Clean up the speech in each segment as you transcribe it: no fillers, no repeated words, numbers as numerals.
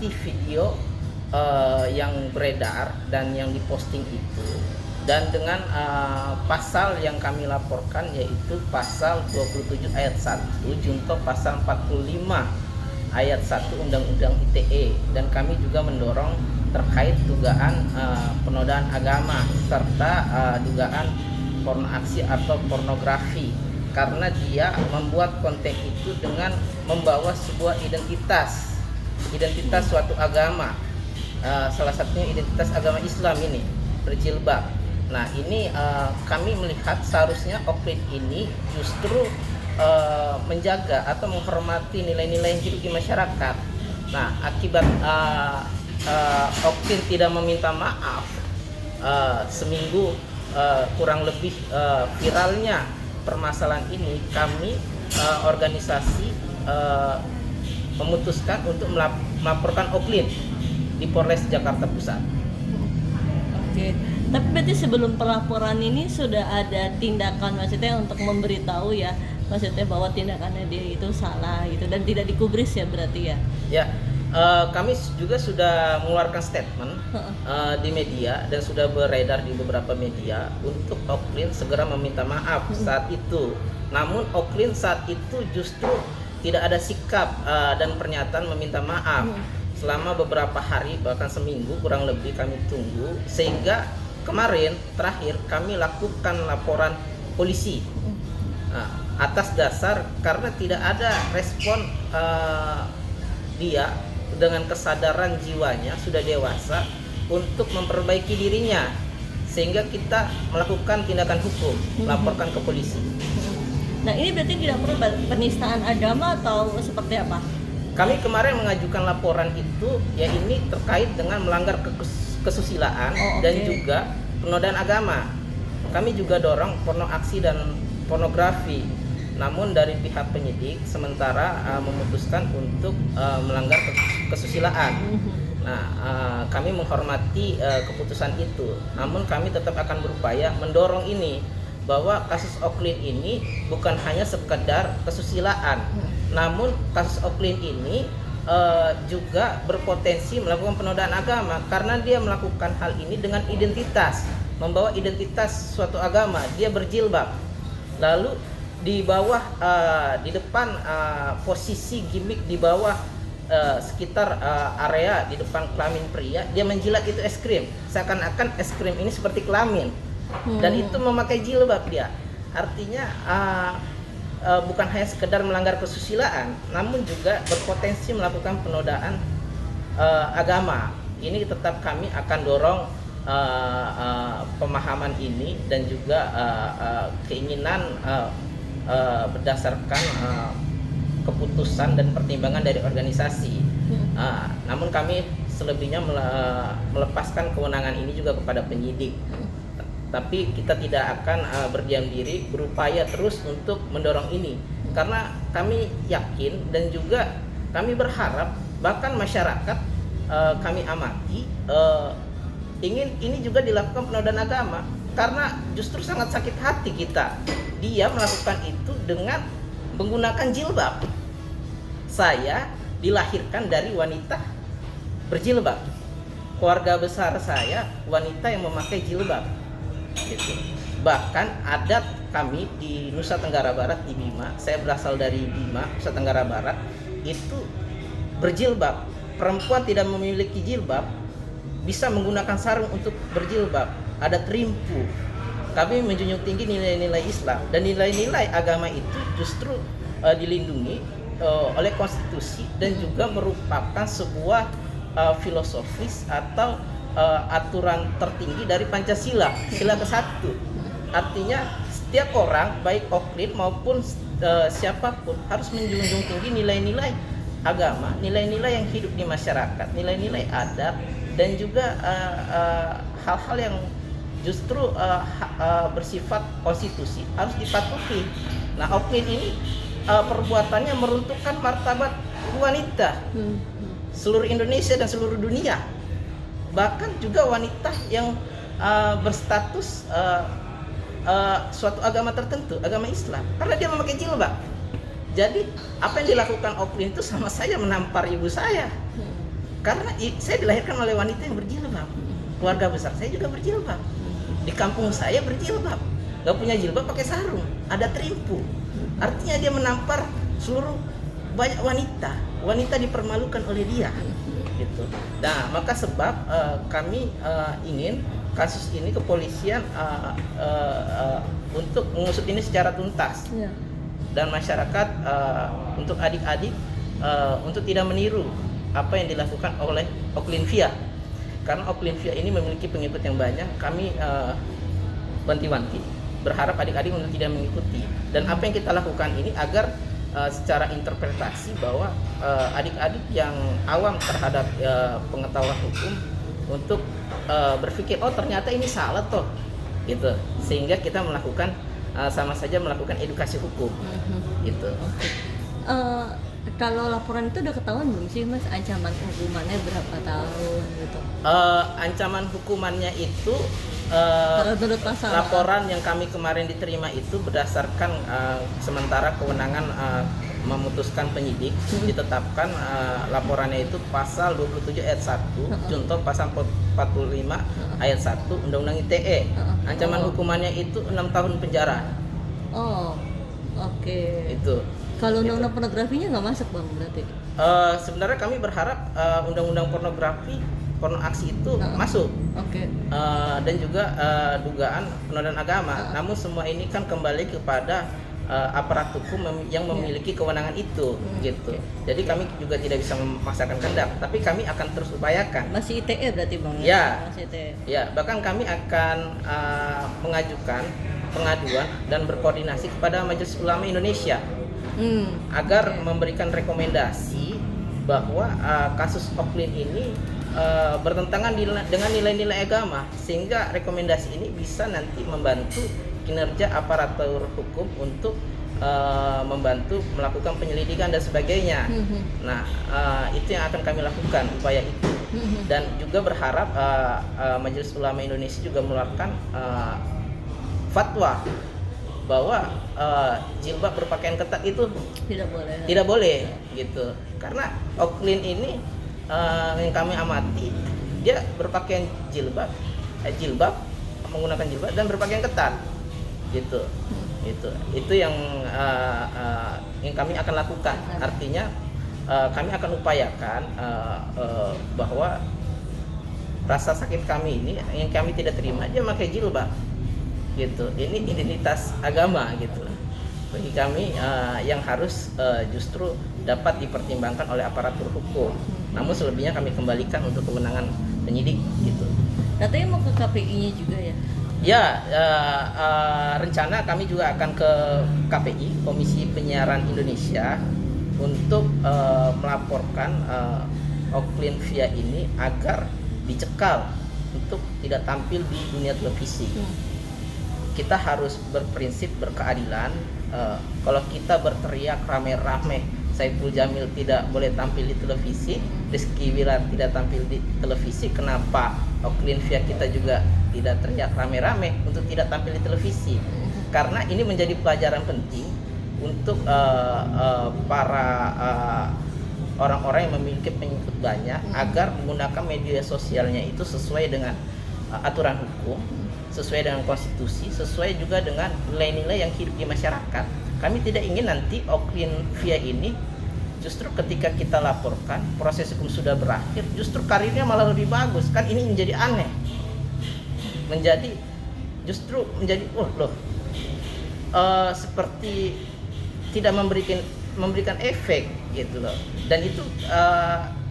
mengamati video yang beredar dan yang diposting itu, dan dengan pasal yang kami laporkan yaitu pasal 27 ayat 1 junto pasal 45 ayat 1 Undang-Undang ITE, dan kami juga mendorong terkait dugaan penodaan agama serta dugaan porno aksi atau pornografi, karena dia membuat konten itu dengan membawa sebuah identitas suatu agama, salah satunya identitas agama Islam ini, berjilbab. Nah ini kami melihat seharusnya Oklin ini justru menjaga atau menghormati nilai-nilai yang hidup di masyarakat. Nah akibat Oklin tidak meminta maaf, seminggu kurang lebih viralnya permasalahan ini, kami organisasi memutuskan untuk melaporkan Oklin di Polres Jakarta Pusat. Oke, tapi berarti sebelum pelaporan ini sudah ada tindakan maksudnya untuk memberitahu ya, maksudnya bahwa tindakannya dia itu salah gitu dan tidak dikubris ya berarti ya? Ya, kami juga sudah mengeluarkan statement di media dan sudah beredar di beberapa media untuk Oklin segera meminta maaf saat itu. Namun Oklin saat itu justru tidak ada sikap dan pernyataan meminta maaf. Selama beberapa hari bahkan seminggu kurang lebih kami tunggu, sehingga kemarin terakhir kami lakukan laporan polisi atas dasar karena tidak ada respon dia dengan kesadaran jiwanya sudah dewasa untuk memperbaiki dirinya, sehingga kita melakukan tindakan hukum, laporkan ke polisi. Nah ini berarti tidak perlu penistaan agama atau seperti apa? Kami kemarin mengajukan laporan itu ya ini terkait dengan melanggar kesusilaan dan juga penodaan agama. Kami juga dorong porno aksi dan pornografi. Namun dari pihak penyidik sementara memutuskan untuk melanggar kesusilaan. Nah, kami menghormati keputusan itu. Namun kami tetap akan berupaya mendorong ini, bahwa kasus Oklin ini bukan hanya sekedar kesusilaan, namun kasus Oklin ini juga berpotensi melakukan penodaan agama karena dia melakukan hal ini dengan identitas, membawa identitas suatu agama. Dia berjilbab, lalu di bawah di depan posisi gimmick di bawah sekitar area di depan kelamin pria, dia menjilat itu es krim, seakan-akan es krim ini seperti kelamin. Dan itu memakai jilbab dia. Artinya bukan hanya sekedar melanggar kesusilaan, namun juga berpotensi melakukan penodaan agama. Ini tetap kami akan dorong pemahaman ini dan juga keinginan berdasarkan keputusan dan pertimbangan dari organisasi. Namun kami selebihnya melepaskan kewenangan ini juga kepada penyidik. Tapi kita tidak akan berdiam diri, berupaya terus untuk mendorong ini, karena kami yakin dan juga kami berharap bahkan masyarakat kami amati ingin ini juga dilakukan penodaan agama, karena justru sangat sakit hati kita dia melakukan itu dengan menggunakan jilbab. Saya dilahirkan dari wanita berjilbab, keluarga besar saya wanita yang memakai jilbab gitu. Bahkan adat kami di Nusa Tenggara Barat, di Bima, saya berasal dari Bima, Nusa Tenggara Barat, itu berjilbab. Perempuan tidak memiliki jilbab bisa menggunakan sarung untuk berjilbab, adat rimpu. Kami menjunjung tinggi nilai-nilai Islam, dan nilai-nilai agama itu justru dilindungi oleh konstitusi dan juga merupakan sebuah filosofis atau aturan tertinggi dari Pancasila, sila ke-1. Artinya setiap orang, baik Oklin maupun siapapun, harus menjunjung tinggi nilai-nilai agama, nilai-nilai yang hidup di masyarakat, nilai-nilai adat, dan juga hal-hal yang justru bersifat konstitusi harus dipatuhi. Nah, Oklin ini perbuatannya meruntuhkan martabat wanita seluruh Indonesia dan seluruh dunia. Bahkan juga wanita yang berstatus suatu agama tertentu, agama Islam, karena dia memakai jilbab. Jadi apa yang dilakukan Oklin itu sama saya menampar ibu saya. Karena saya dilahirkan oleh wanita yang berjilbab. Keluarga besar saya juga berjilbab. Di kampung saya berjilbab. Gak punya jilbab pakai sarung, ada trimpu. Artinya dia menampar seluruh banyak wanita. Wanita dipermalukan oleh dia. Gitu. Nah, maka sebab kami ingin kasus ini kepolisian untuk mengusut ini secara tuntas. Ya. Dan masyarakat untuk adik-adik untuk tidak meniru apa yang dilakukan oleh Oklinvia, karena Oklinvia ini memiliki pengikut yang banyak. Kami wanti-wanti berharap adik-adik untuk tidak mengikuti, dan apa yang kita lakukan ini agar secara interpretasi bahwa adik-adik yang awam terhadap pengetahuan hukum untuk berpikir oh ternyata ini salah toh gitu, sehingga kita melakukan sama saja melakukan edukasi hukum gitu. Kalau laporan itu udah ketahuan belum sih Mas ancaman hukumannya berapa tahun gitu? Ancaman hukumannya itu menurut pasal laporan yang kami kemarin diterima itu berdasarkan sementara kewenangan memutuskan penyidik ditetapkan laporannya itu pasal 27 ayat 1 junto pasal 45 ayat 1 Undang-Undang ITE. Ancaman hukumannya itu 6 tahun penjara. Oh, oke. Itu. Kalau undang-undang pornografinya nggak masuk Bang berarti? Sebenarnya kami berharap undang-undang pornografi, porno aksi itu masuk. Oke. Dan juga dugaan penodaan agama. Namun semua ini kan kembali kepada aparat hukum yang memiliki kewenangan itu, gitu. Jadi kami juga tidak bisa memaksakan kehendak, tapi kami akan terus upayakan. Masih ITE berarti Bang? Ya. Masih ITE. Ya, bahkan kami akan mengajukan pengaduan dan berkoordinasi kepada Majelis Ulama Indonesia agar memberikan rekomendasi bahwa kasus Oklin ini bertentangan dengan nilai-nilai agama, sehingga rekomendasi ini bisa nanti membantu kinerja aparatur hukum untuk membantu melakukan penyelidikan dan sebagainya. Nah, itu yang akan kami lakukan, upaya itu. Dan juga berharap Majelis Ulama Indonesia juga mengeluarkan fatwa bahwa jilbab berpakaian ketat itu tidak boleh gitu. Karena Oklin ini yang kami amati, dia berpakaian jilbab menggunakan jilbab dan berpakaian ketat gitu. Itu yang kami akan lakukan. Artinya kami akan upayakan bahwa rasa sakit kami ini yang kami tidak terima dia pakai jilbab gitu. Ini identitas agama gitu bagi kami yang harus justru dapat dipertimbangkan oleh aparatur hukum. Namun selebihnya kami kembalikan untuk kewenangan penyidik gitu. Katanya mau ke KPI-nya juga ya? Ya, rencana kami juga akan ke KPI, Komisi Penyiaran Indonesia, untuk melaporkan Oklinvia ini agar dicekal untuk tidak tampil di dunia televisi. Kita harus berprinsip berkeadilan. Kalau kita berteriak rame-rame, Saiful Jamil tidak boleh tampil di televisi, Rizky Wilar tidak tampil di televisi, kenapa Oklinvia kita juga tidak teriak rame-rame untuk tidak tampil di televisi? Karena ini menjadi pelajaran penting untuk para orang-orang yang memiliki pengikut banyak agar menggunakan media sosialnya itu sesuai dengan aturan hukum, sesuai dengan konstitusi, sesuai juga dengan nilai-nilai yang hidup di masyarakat. Kami tidak ingin nanti Oklinvia ini justru ketika kita laporkan proses hukum sudah berakhir, justru karirnya malah lebih bagus. Kan ini menjadi aneh, justru menjadi seperti tidak memberikan efek gitu loh. Dan itu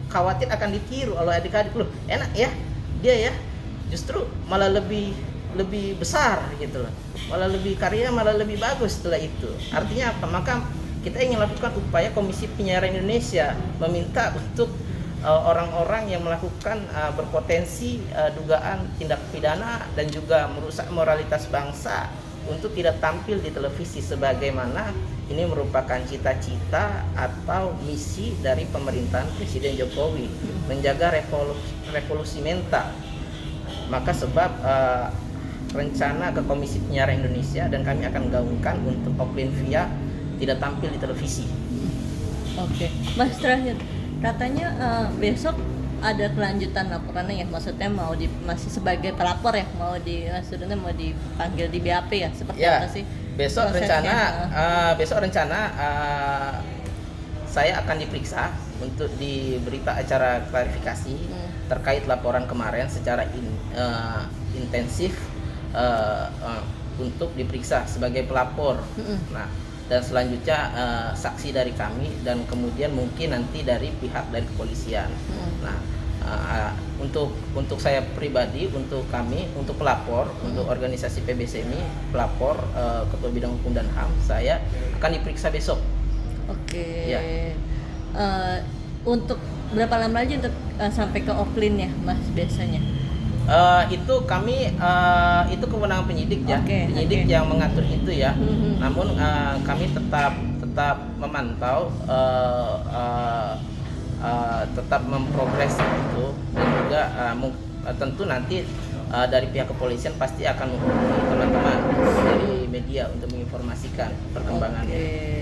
khawatir akan ditiru oleh adik-adik. Loh enak ya dia ya, justru malah lebih besar gitu loh, malah lebih karya malah lebih bagus setelah itu. Artinya apa? Maka kita ingin lakukan upaya Komisi Penyiaran Indonesia meminta untuk orang-orang yang melakukan berpotensi dugaan tindak pidana dan juga merusak moralitas bangsa untuk tidak tampil di televisi, sebagaimana ini merupakan cita-cita atau misi dari pemerintahan Presiden Jokowi, menjaga revolusi mental. Maka sebab rencana ke Komisi Penyiaran Indonesia dan kami akan gaungkan untuk Oklinvia tidak tampil di televisi. Oke, Mas terakhir, katanya besok ada kelanjutan laporannya ya, maksudnya masih sebagai pelapor ya, maksudnya mau dipanggil di BAP ya, seperti Ya, apa sih besok prosesnya? rencana saya akan diperiksa untuk di berita acara klarifikasi terkait laporan kemarin secara intensif untuk diperiksa sebagai pelapor. Nah, dan selanjutnya saksi dari kami dan kemudian mungkin nanti dari pihak dari kepolisian. Nah, untuk saya pribadi, untuk kami, untuk pelapor, untuk organisasi PBSMI, pelapor Ketua Bidang Hukum dan HAM, saya akan diperiksa besok. Oke. Ya. Untuk berapa lama aja untuk sampai ke Oklin ya, Mas, biasanya? Itu kami itu kewenangan penyidik ya, Oke, penyidik oke. yang mengatur itu ya. Mhm. Namun kami tetap memantau, tetap memprogres itu, dan juga tentu nanti dari pihak kepolisian pasti akan menghubungi teman-teman dari media untuk menginformasikan perkembangannya.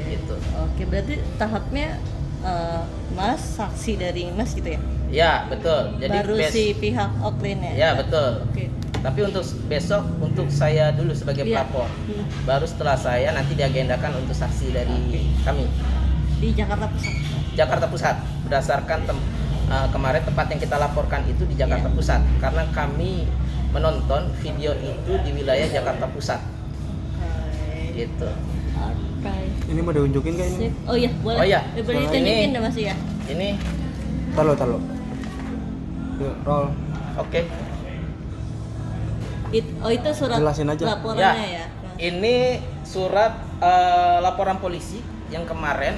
Gitu. Oke, berarti tahapnya Mas saksi dari Mas gitu ya? Ya, betul. Jadi Baru si pihak Oklin ya? ya betul. Oke. Tapi untuk besok untuk saya dulu sebagai Iya. pelapor. Baru setelah saya nanti diagendakan untuk saksi dari kami. Di Jakarta Pusat. Jakarta Pusat, berdasarkan kemarin tempat yang kita laporkan itu di Jakarta Pusat, karena kami menonton video itu di wilayah Jakarta Pusat. Oke. Gitu. Oke. Ini mau diunjukin nggak ini? Sip. Oh iya, boleh. Oh iya. Boleh Soalnya ditunjukin ini- deh Mas ya. Ini Taruh. Yuk, roll. oke. Itu surat Jelasin aja. laporannya ya. Ini surat laporan polisi yang kemarin.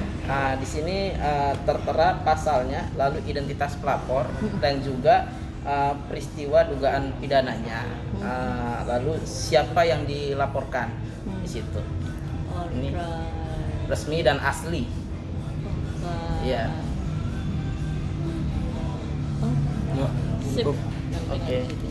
Di sini tertera pasalnya, lalu identitas pelapor dan juga peristiwa dugaan pidananya. Lalu siapa yang dilaporkan di situ. Ini Alright. resmi dan asli. Oke. Iya. Oh, Yuk, sip. cukup. Sampai Oke. di situ.